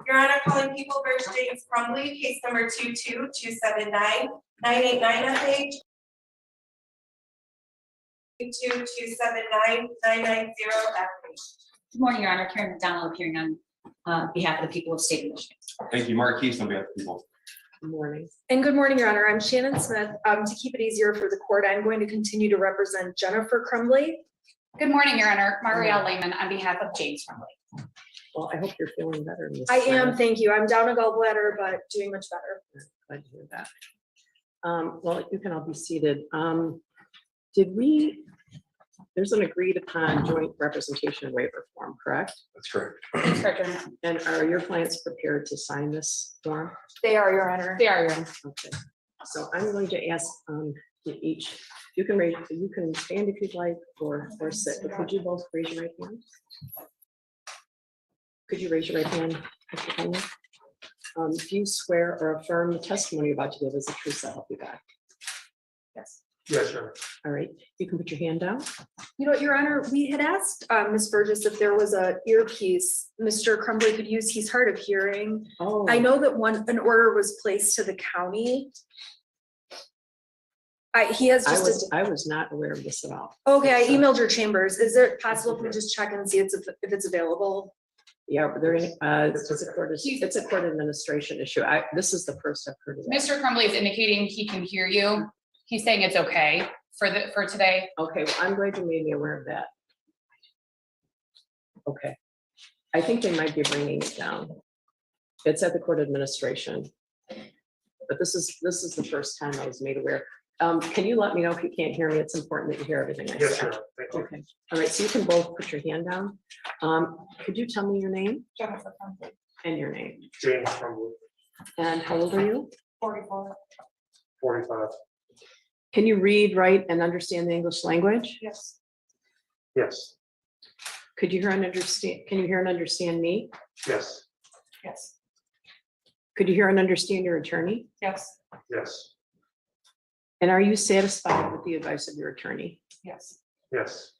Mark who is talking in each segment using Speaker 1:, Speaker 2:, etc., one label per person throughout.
Speaker 1: Your Honor, calling People versus James Crumbley, case number 22279-989 on page 2279990 at page.
Speaker 2: Good morning, Your Honor. Karen McDonald appearing on behalf of the people of the state of Michigan.
Speaker 3: Thank you, Mark Keith, on behalf of the people.
Speaker 4: Good morning.
Speaker 5: And good morning, Your Honor. I'm Shannon Smith. To keep it easier for the court, I'm going to continue to represent Jennifer Crumbley.
Speaker 2: Good morning, Your Honor. Marielle Lehman on behalf of James Crumbley.
Speaker 4: Well, I hope you're feeling better. Ms.
Speaker 5: I am,
Speaker 4: Smith.
Speaker 5: thank you. I'm down a gallbladder, but doing much better.
Speaker 4: Glad to hear that. Well, you can all be seated. There's an agreed upon joint representation waiver form, correct?
Speaker 3: That's correct.
Speaker 2: Thanks, Your Honor.
Speaker 4: And are your clients prepared to sign this form?
Speaker 5: They are, Your Honor.
Speaker 2: They are, Your Honor.
Speaker 4: Okay. So I'm going to ask each, you can stand if you'd like or sit, but could you both raise your right hand? Could you raise your right hand, Mr. Conley? Do you swear or affirm the testimony you're about to give is the truth, so help you God?
Speaker 5: Yes.
Speaker 3: Yes, sure.
Speaker 4: All right, you can put your hand down.
Speaker 5: You know what, Your Honor, we had asked Ms. Burgess if there was a earpiece Mr. Crumbley could use. He's hard of hearing.
Speaker 4: Oh,
Speaker 5: I know that an order was placed to the county. He has just
Speaker 4: I was not aware of this at all.
Speaker 5: okay, I emailed your chambers. Is it possible if we just check and see if it's available?
Speaker 4: Yeah, but it's a court administration issue. This is the first I've heard of that.
Speaker 2: Mr. Crumbley is indicating he can hear you. He's saying it's okay for today.
Speaker 4: Okay, well, I'm glad you made me aware of that. Okay, I think they might be bringing it down. It's at the court administration, but this is the first time I was made aware. Can you let me know if you can't hear me? It's important that you hear everything I say.
Speaker 3: Yes, sure. Thank you.
Speaker 4: Okay, all right, so you can both put your hand down. Could you tell me your name
Speaker 2: Jennifer Crumbley.
Speaker 4: and your name?
Speaker 3: James Crumbley,
Speaker 4: And how old are you?
Speaker 2: 44.
Speaker 3: 45.
Speaker 4: Can you read, write, and understand the English language?
Speaker 2: Yes.
Speaker 3: Yes.
Speaker 4: Could you hear and understand, can you hear and understand me?
Speaker 3: Yes.
Speaker 2: Yes.
Speaker 4: Could you hear and understand your attorney?
Speaker 2: Yes.
Speaker 3: Yes.
Speaker 4: And are you satisfied with the advice of your attorney?
Speaker 2: Yes.
Speaker 3: Yes.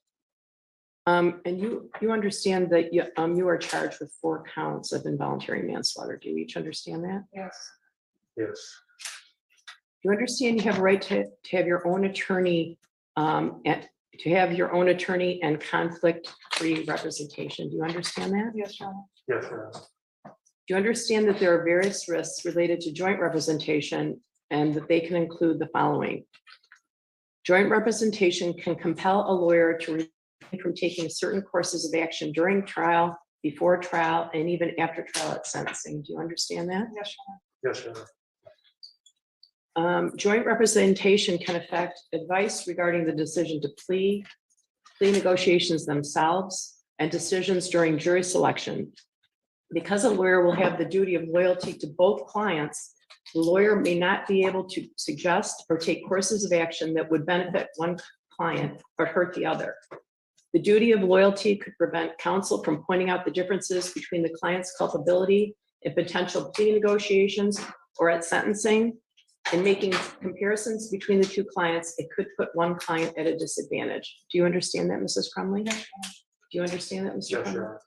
Speaker 4: And you understand that you are charged with 4 counts of involuntary manslaughter. Do you each understand that?
Speaker 2: Yes.
Speaker 3: Yes.
Speaker 4: Do you understand you have a right to have your own attorney and conflict-free representation? Do you understand that?
Speaker 2: Yes, Your Honor.
Speaker 3: Yes, sure.
Speaker 4: Do you understand that there are various risks related to joint representation and that they can include the following? Joint representation can compel a lawyer to refrain from taking certain courses of action during trial, before trial, and even after trial at sentencing. Do you understand that?
Speaker 2: Yes, Your Honor.
Speaker 3: Yes, sure.
Speaker 4: Joint representation can affect advice regarding the decision to plea negotiations themselves, and decisions during jury selection. Because a lawyer will have the duty of loyalty to both clients, the lawyer may not be able to suggest or take courses of action that would benefit one client but hurt the other. The duty of loyalty could prevent counsel from pointing out the differences between the client's culpability in potential plea negotiations or at sentencing. In making comparisons between the 2 clients, it could put one client at a disadvantage. Do you understand that, Mrs. Crumbley? Do you understand that, Mr.
Speaker 3: Yes,
Speaker 4: Crumbley?
Speaker 3: sure.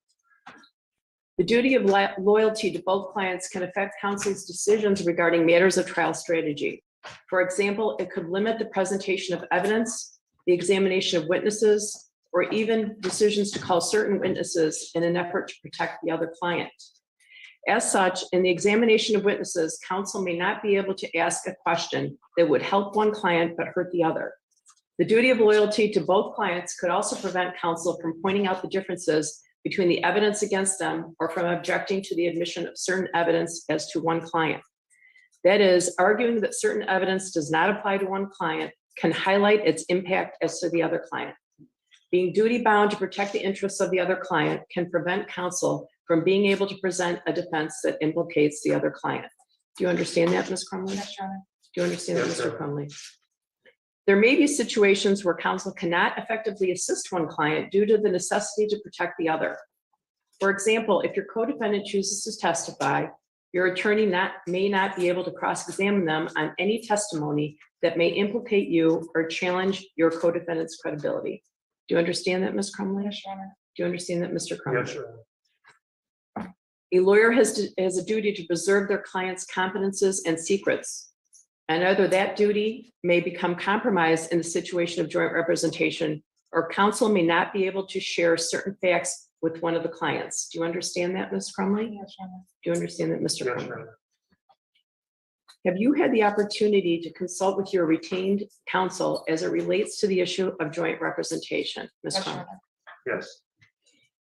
Speaker 4: The duty of loyalty to both clients can affect counsel's decisions regarding matters of trial strategy. For example, it could limit the presentation of evidence, the examination of witnesses, or even decisions to call certain witnesses in an effort to protect the other client. As such, in the examination of witnesses, counsel may not be able to ask a question that would help one client but hurt the other. The duty of loyalty to both clients could also prevent counsel from pointing out the differences between the evidence against them or from objecting to the admission of certain evidence as to one client. That is, arguing that certain evidence does not apply to one client can highlight its impact as to the other client. Being duty-bound to protect the interests of the other client can prevent counsel from being able to present a defense that implicates the other client. Do you understand that, Ms. Crumbley?
Speaker 2: Yes, Your Honor.
Speaker 4: Do you understand that,
Speaker 3: Yes,
Speaker 4: Mr.
Speaker 3: sir.
Speaker 4: Crumbley? There may be situations where counsel cannot effectively assist one client due to the necessity to protect the other. For example, if your co-defendant chooses to testify, your attorney may not be able to cross-examine them on any testimony that may implicate you or challenge your co-defendant's credibility. Do you understand that, Ms. Crumbley?
Speaker 2: Yes, Your Honor.
Speaker 4: Do you understand that, Mr. Crumbley?
Speaker 3: Yes, sure.
Speaker 4: A lawyer has a duty to preserve their client's confidences and secrets. And either that duty may become compromised in the situation of joint representation, or counsel may not be able to share certain facts with one of the clients. Do you understand that, Ms. Crumbley?
Speaker 2: Yes, Your Honor.
Speaker 4: Do you understand that, Mr.
Speaker 3: Yes,
Speaker 4: Crumbley?
Speaker 3: Your Honor.
Speaker 4: Have you had the opportunity to consult with your retained counsel as it relates to the issue of joint representation, Ms.
Speaker 2: Yes, Your
Speaker 4: Crumbley?
Speaker 2: Honor.
Speaker 3: Yes.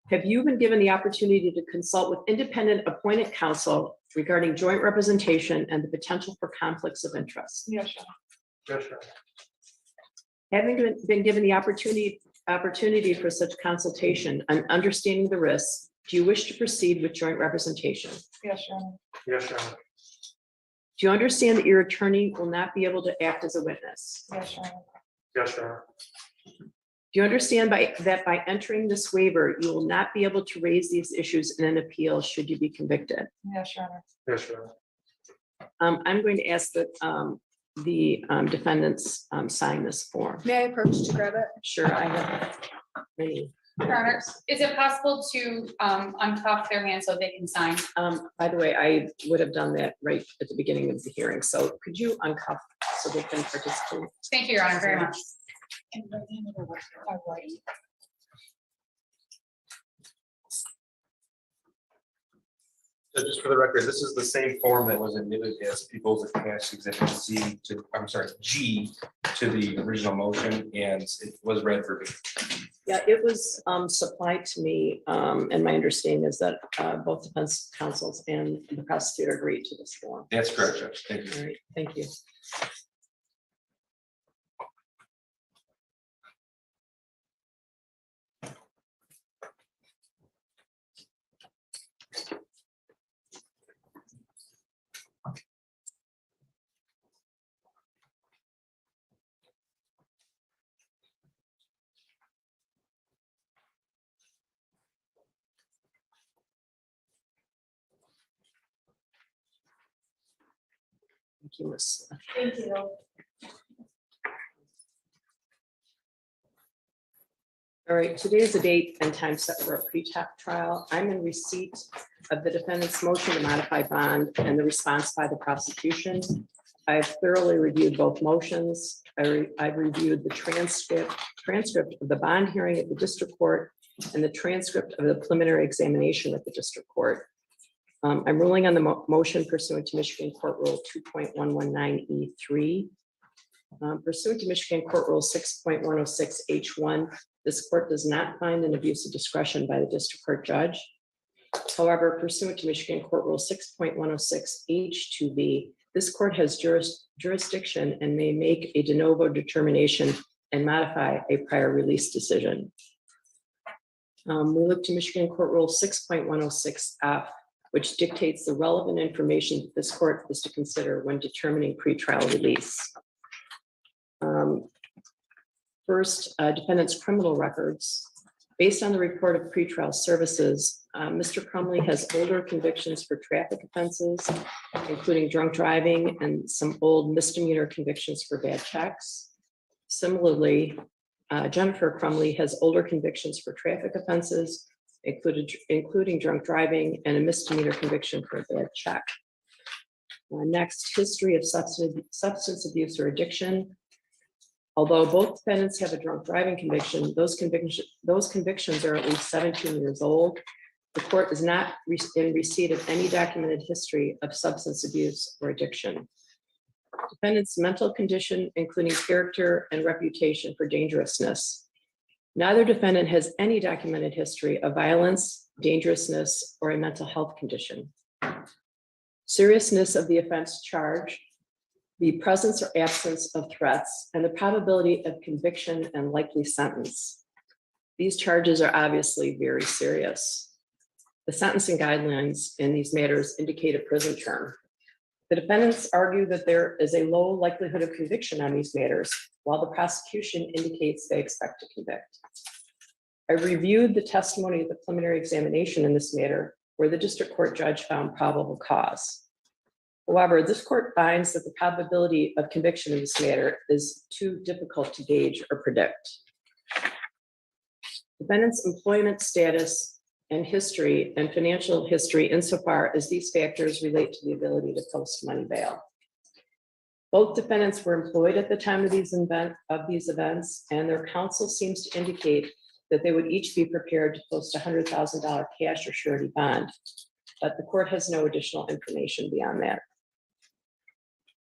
Speaker 4: Have you been given the opportunity to consult with independent appointed counsel regarding joint representation and the potential for conflicts of interest?
Speaker 2: Yes, Your Honor.
Speaker 3: Yes, Your Honor.
Speaker 4: Having been given the opportunity for such consultation and understanding the risks, do you wish to proceed with joint representation?
Speaker 2: Yes, Your Honor.
Speaker 3: Yes, Your Honor.
Speaker 4: Do you understand that your attorney will not be able to act as a witness?
Speaker 2: Yes, Your Honor.
Speaker 3: Yes, Your Honor.
Speaker 4: Do you understand that by entering this waiver, you will not be able to raise these issues in an appeal should you be convicted?
Speaker 2: Yes, Your Honor.
Speaker 3: Yes, Your Honor.
Speaker 4: I'm going to ask that the defendants sign this form.
Speaker 5: May I approach to grab it?
Speaker 4: Sure, I have many.
Speaker 2: Your Honor, is it possible to uncuff their hands so they can sign?
Speaker 4: By the way, I would have done that right at the beginning of the hearing, so could you uncuff so they can participate?
Speaker 2: Thank you, Your Honor, very much.
Speaker 6: So just for the record, this is the same form that was admitted as People's Attached Exhibit C to, I'm sorry, G to the original motion, and it was read verbatim.
Speaker 4: Yeah, it was supplied to me, and my understanding is that both defense counsels and the prosecutor agreed to this form.
Speaker 6: That's correct, Judge. Thank you.
Speaker 4: All right, thank you. Thank you, Ms.
Speaker 1: Thank you.
Speaker 4: All right, today is the date and time set for a pre-trial. I'm in receipt of the defendant's motion to modify bond and the response by the prosecution. I've thoroughly reviewed both motions. I've reviewed the transcript of the bond hearing at the district court and the transcript of the preliminary examination at the district court. I'm ruling on the motion pursuant to Michigan Court Rule 2.119E3. Pursuant to Michigan Court Rule 6.106H1, this court does not find an abuse of discretion by the district court judge. However, pursuant to Michigan Court Rule 6.106H2B, this court has jurisdiction and may make a de novo determination and modify a prior release decision. We look to Michigan Court Rule 6.106F, which dictates the relevant information that this court is to consider when determining pretrial release. First, defendant's criminal records. Based on the report of pretrial services, Mr. Crumbley has older convictions for traffic offenses, including drunk driving and some old misdemeanor convictions for bad checks. Similarly, Jennifer Crumbley has older convictions for traffic offenses, including drunk driving and a misdemeanor conviction for a bad check. Next, history of substance abuse or addiction. Although both defendants have a drunk driving conviction, those convictions are at least 17 years old. The court is not in receipt of any documented history of substance abuse or addiction. Defendant's mental condition, including character and reputation for dangerousness. Neither defendant has any documented history of violence, dangerousness, or a mental health condition. Seriousness of the offense charged, the presence or absence of threats, and the probability of conviction and likely sentence. These charges are obviously very serious. The sentencing guidelines in these matters indicate a prison term. The defendants argue that there is a low likelihood of conviction on these matters, while the prosecution indicates they expect to convict. I reviewed the testimony of the preliminary examination in this matter, where the district court judge found probable cause. However, this court finds that the probability of conviction in this matter is too difficult to gauge or predict. Defendant's employment status and history and financial history insofar as these factors relate to the ability to post money bail. Both defendants were employed at the time of these events, and their counsel seems to indicate that they would each be prepared to post a $100,000 cash or surety bond, but the court has no additional information beyond that.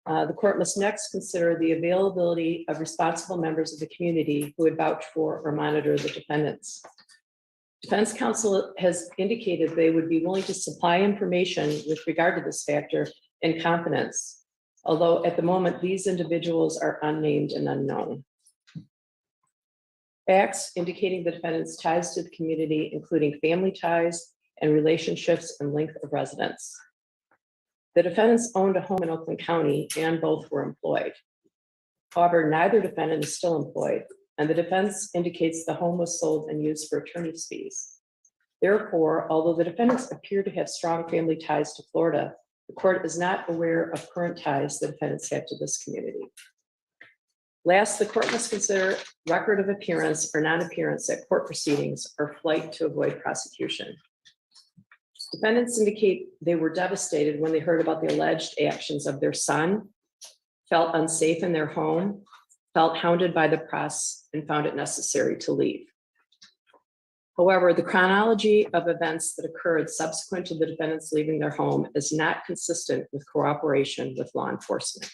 Speaker 4: The court must next consider the availability of responsible members of the community who would vouch for or monitor the defendants. Defense counsel has indicated they would be willing to supply information with regard to this factor in confidence, although at the moment these individuals are unnamed and unknown. Facts indicating the defendant's ties to the community, including family ties and relationships and length of residence. The defendants owned a home in Oakland County and both were employed. However, neither defendant is still employed, and the defense indicates the home was sold and used for attorney's fees. Therefore, although the defendants appear to have strong family ties to Florida, the court is not aware of current ties the defendants have to this community. Last, the court must consider record of appearance or non-appearance at court proceedings or flight to avoid prosecution. Defendants indicate they were devastated when they heard about the alleged actions of their son, felt unsafe in their home, felt hounded by the press, and found it necessary to leave. However, the chronology of events that occurred subsequent to the defendants leaving their home is not consistent with cooperation with law enforcement.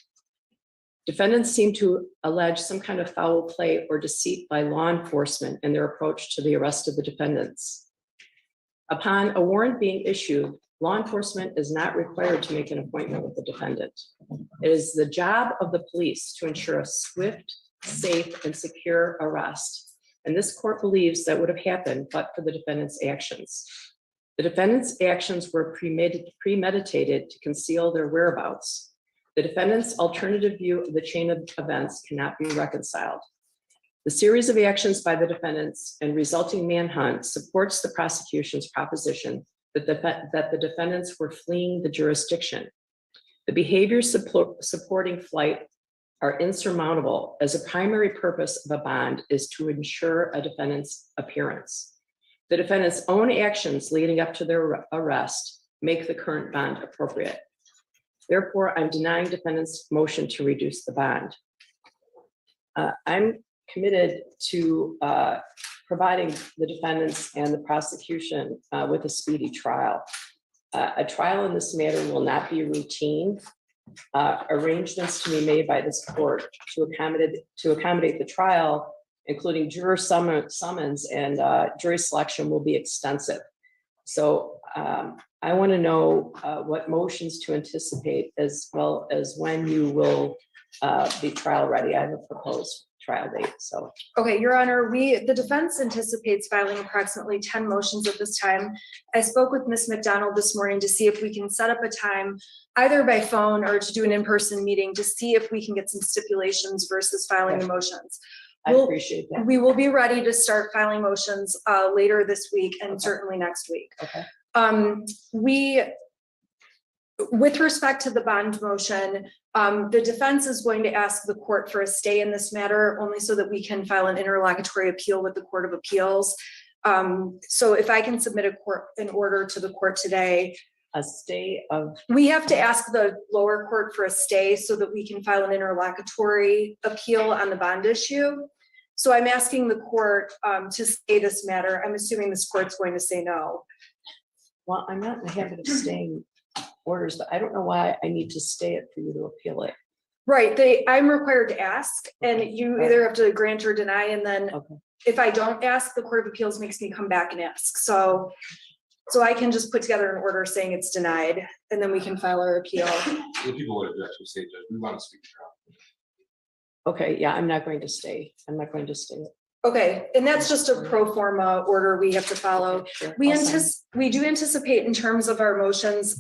Speaker 4: Defendants seem to allege some kind of foul play or deceit by law enforcement in their approach to the arrest of the defendants. Upon a warrant being issued, law enforcement is not required to make an appointment with the defendant. It is the job of the police to ensure a swift, safe, and secure arrest. And this court believes that would have happened but for the defendant's actions. The defendant's actions were premeditated to conceal their whereabouts. The defendant's alternative view of the chain of events cannot be reconciled. The series of actions by the defendants and resulting manhunt supports the prosecution's proposition that the defendants were fleeing the jurisdiction. The behaviors supporting flight are insurmountable, as a primary purpose of a bond is to ensure a defendant's appearance. The defendant's own actions leading up to their arrest make the current bond appropriate. Therefore, I'm denying defendant's motion to reduce the bond. I'm committed to providing the defendants and the prosecution with a speedy trial. A trial in this matter will not be routine. Arrangements to be made by this court to accommodate the trial, including juror summons and jury selection, will be extensive. So I want to know what motions to anticipate, as well as when you will be trial ready. I have a proposed trial date. So
Speaker 5: Okay, Your Honor, the defense anticipates filing approximately 10 motions at this time. I spoke with Ms. McDonald this morning to see if we can set up a time either by phone or to do an in-person meeting to see if we can get some stipulations versus filing the motions.
Speaker 4: I appreciate that.
Speaker 5: We will be ready to start filing motions later this week and certainly next week.
Speaker 4: Okay.
Speaker 5: With respect to the bond motion, the defense is going to ask the court for a stay in this matter only so that we can file an interlocutory appeal with the Court of Appeals. So if I can submit an order to the court today.
Speaker 4: A stay of.
Speaker 5: We have to ask the lower court for a stay so that we can file an interlocutory appeal on the bond issue. So I'm asking the court to stay this matter. I'm assuming this court's going to say no.
Speaker 4: Well, I'm not in the habit of staying orders, but I don't know why I need to stay it for you to appeal it.
Speaker 5: Right, I'm required to ask, and you either have to grant or deny, and then if I don't ask, the Court of Appeals makes me come back and ask. So I can just put together an order saying it's denied, and then we can file our appeal.
Speaker 6: The people would object to say, Judge, we want to speak to trial.
Speaker 4: Okay, yeah, I'm not going to stay. I'm not going to stay.
Speaker 5: Okay, and that's just a pro forma order we have to follow.
Speaker 4: Sure,
Speaker 5: We
Speaker 4: I'll sign.
Speaker 5: do anticipate in terms of our motions,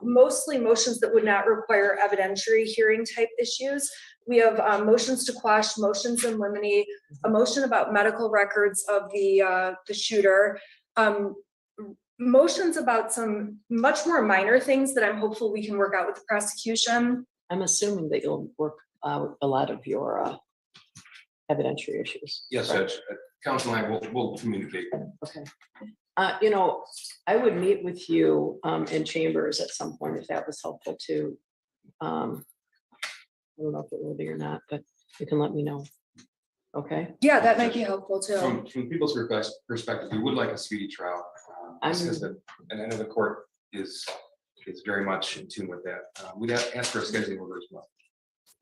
Speaker 5: mostly motions that would not require evidentiary hearing type issues. We have motions to quash, motions in limine, a motion about medical records of the shooter, motions about some much more minor things that I'm hopeful we can work out with the prosecution.
Speaker 4: I'm assuming that you'll work out a lot of your evidentiary issues.
Speaker 6: Yes, Judge. Counsel and I will communicate.
Speaker 4: Okay. You know, I would meet with you in chambers at some point if that was helpful too. I don't know if it will be or not, but you can let me know. Okay.
Speaker 5: Yeah, that might be helpful too.
Speaker 6: From people's perspective, we would like a speedy trial. And I know the court is very much in tune with that. We'd have asked for a scheduling order as well.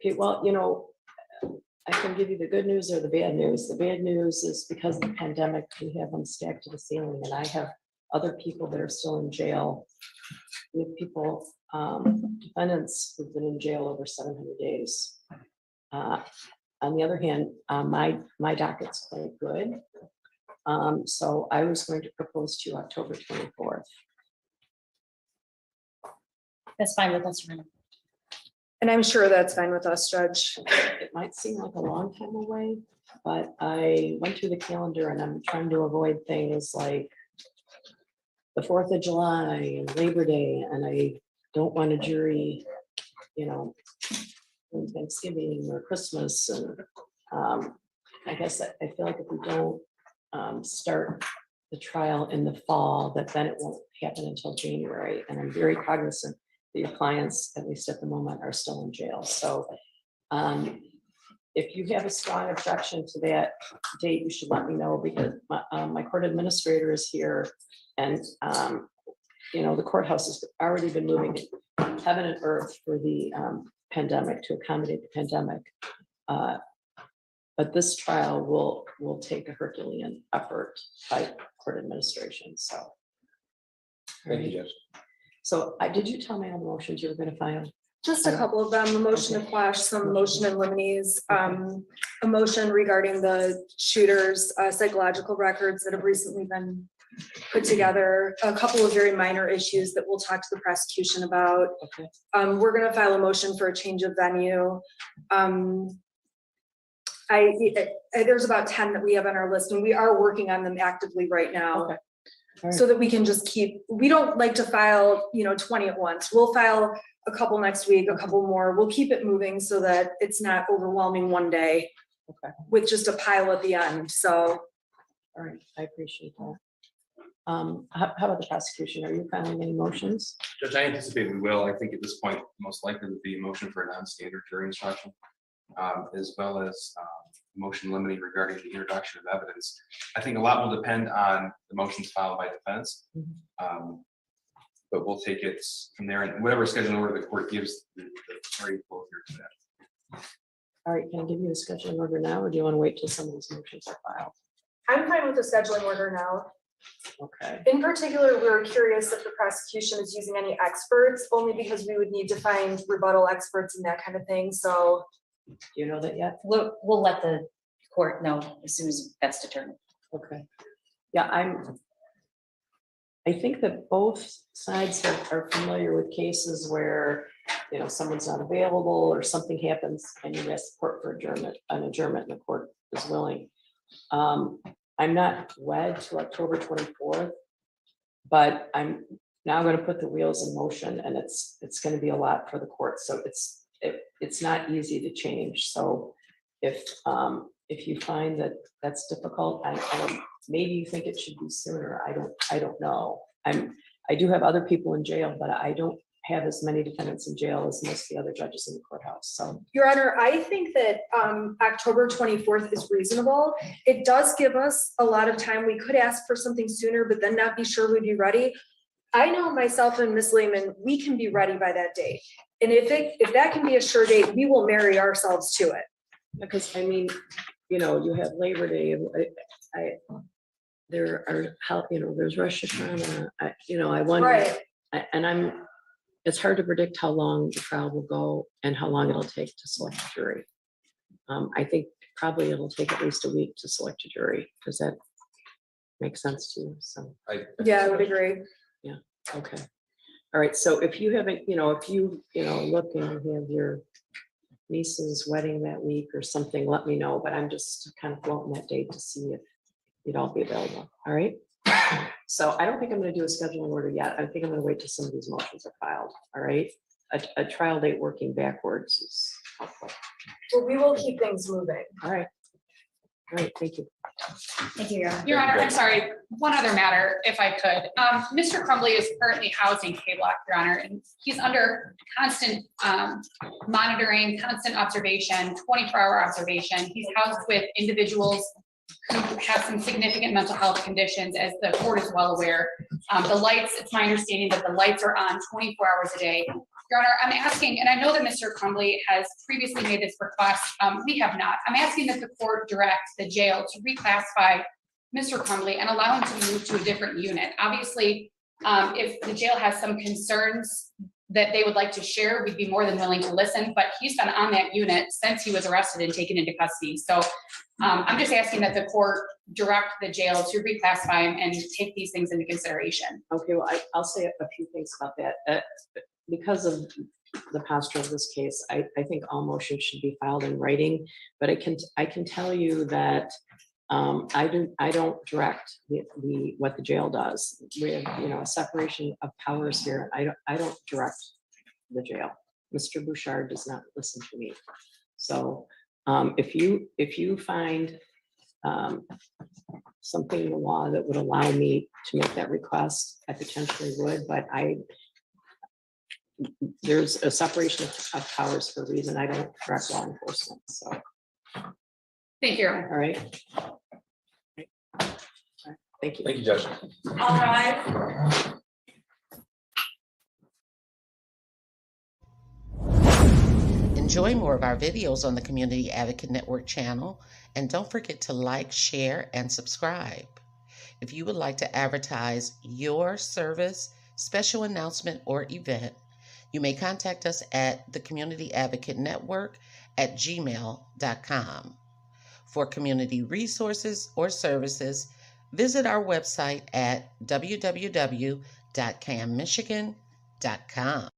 Speaker 4: Okay, well, you know, I can give you the good news or the bad news. The bad news is because of the pandemic, we have them stacked to the ceiling, and I have other people that are still in jail. We have people, defendants who've been in jail over 700 days. On the other hand, my docket's quite good. So I was going to propose to you October 24th.
Speaker 2: That's fine with us. Renee.
Speaker 5: And I'm sure that's fine with us, Judge.
Speaker 4: It might seem like a long time away, but I went through the calendar and I'm trying to avoid things like the 4th of July and Labor Day, and I don't want a jury, you know, on Thanksgiving or Christmas. And I guess I feel like if we don't start the trial in the fall, that then it won't happen until January. And I'm very cognizant that your clients, at least at the moment, are still in jail. So if you have a strong objection to that date, you should let me know, because my court administrator is here, and you know, the courthouse has already been moving heaven and earth for the pandemic, to accommodate the pandemic. But this trial will take a Herculean effort by court administration, so.
Speaker 6: Thank you, Judge.
Speaker 4: So did you tell me all the motions you were going to file?
Speaker 5: Just a couple of them, a motion to quash, some motion and limines, a motion regarding the shooter's psychological records that have recently been put together, a couple of very minor issues that we'll talk to the prosecution about.
Speaker 4: Okay.
Speaker 5: We're gonna file a motion for a change of venue. There's about 10 that we have on our list, and we are working on them actively right now.
Speaker 4: Okay. All right.
Speaker 5: So that we can just keep, we don't like to file, 20 at once. We'll file a couple next week, a couple more. We'll keep it moving so that it's not overwhelming one day.
Speaker 4: Okay.
Speaker 5: With just a pile at the end, so.
Speaker 4: All right, I appreciate that. How about the prosecution? Are you filing any motions?
Speaker 6: Judge, I anticipate we will. I think at this point, most likely would be a motion for a non-standard jury instruction, as well as motion limiting regarding the introduction of evidence. I think a lot will depend on the motions filed by defense. But we'll take it from there, and whatever scheduling order the court gives the party will adhere to that.
Speaker 4: All right, can I give you a scheduling order now, or do you want to wait till some of these motions are filed?
Speaker 5: I'm fine with the scheduling order now.
Speaker 4: Okay.
Speaker 5: In particular, we were curious if the prosecution is using any experts, only because we would need to find rebuttal experts and that kind of thing, so.
Speaker 4: Do you know that yet?
Speaker 7: We'll let the court know as soon as that's determined.
Speaker 4: Okay. Yeah, I think that both sides are familiar with cases where, someone's not available or something happens and you ask the court for an adjournment, and the court is willing. I'm not wed to October 24th, but I'm now going to put the wheels in motion, and it's going to be a lot for the court. So it's not easy to change. So if you find that that's difficult, I don't, maybe you think it should be sooner. I don't know. I do have other people in jail, but I don't have as many defendants in jail as most of the other judges in the courthouse. So,
Speaker 5: Your Honor, I think that October 24th is reasonable. It does give us a lot of time. We could ask for something sooner, but then not be sure we'd be ready. I know myself and Ms. Lehman, we can be ready by that date. And if that can be a sure date, we will marry ourselves to it.
Speaker 4: because you have Labor Day. There are there's Rosh Hashanah. I wonder.
Speaker 5: Right.
Speaker 4: It's hard to predict how long the trial will go and how long it'll take to select a jury. I think probably it'll take at least a week to select a jury. Does that make sense to you? So,
Speaker 5: Yeah, I would agree.
Speaker 4: okay. All right. So if you haven't, if you look and you have your niece's wedding that week or something, let me know. But I'm just kind of floating that date to see if you'd all be available. All right. So I don't think I'm going to do a scheduling order yet. I think I'm going to wait till some of these motions are filed. All right. A trial date working backwards is helpful.
Speaker 5: Well, we will keep things moving.
Speaker 4: All right. right, thank you.
Speaker 7: Thank you, Your Honor.
Speaker 2: Your Honor, I'm sorry, one other matter, if I could. Mr. Crumbley is currently housed in K-Block, Your Honor, and he's under constant monitoring, constant observation, 24-hour observation. He's housed with individuals who have some significant mental health conditions, as the court is well aware. The lights, it's my understanding that the lights are on 24 hours a day. Your Honor, I'm asking, and I know that Mr. Crumbley has previously made this request, we have not. I'm asking that the court direct the jail to reclassify Mr. Crumbley and allow him to move to a different unit. Obviously, if the jail has some concerns that they would like to share, we'd be more than willing to listen, but he's been on that unit since he was arrested and taken into custody. So I'm just asking that the court direct the jail to reclassify him and take these things into consideration.
Speaker 4: Okay, well, I'll say a few things about that. Because of the posture of this case, I think all motions should be filed in writing, but I can tell you that I don't direct what the jail does. We have, a separation of powers here. I don't direct the jail. Mr. Bouchard does not listen to me. So if you find something in the law that would allow me to make that request, I potentially would, but there's a separation of powers for a reason. I don't direct law enforcement, so.
Speaker 2: Thank you, Your Honor.
Speaker 4: All right. Thank you.
Speaker 3: Thank you, Judge.
Speaker 1: All rise.
Speaker 8: Enjoy more of our videos on the Community Advocate Network channel, and don't forget to like, share, and subscribe. If you would like to advertise your service, special announcement, or event, you may contact us at the Community Advocate Network at gmail.com. For community resources or services, visit our website at www.cammichigan.com.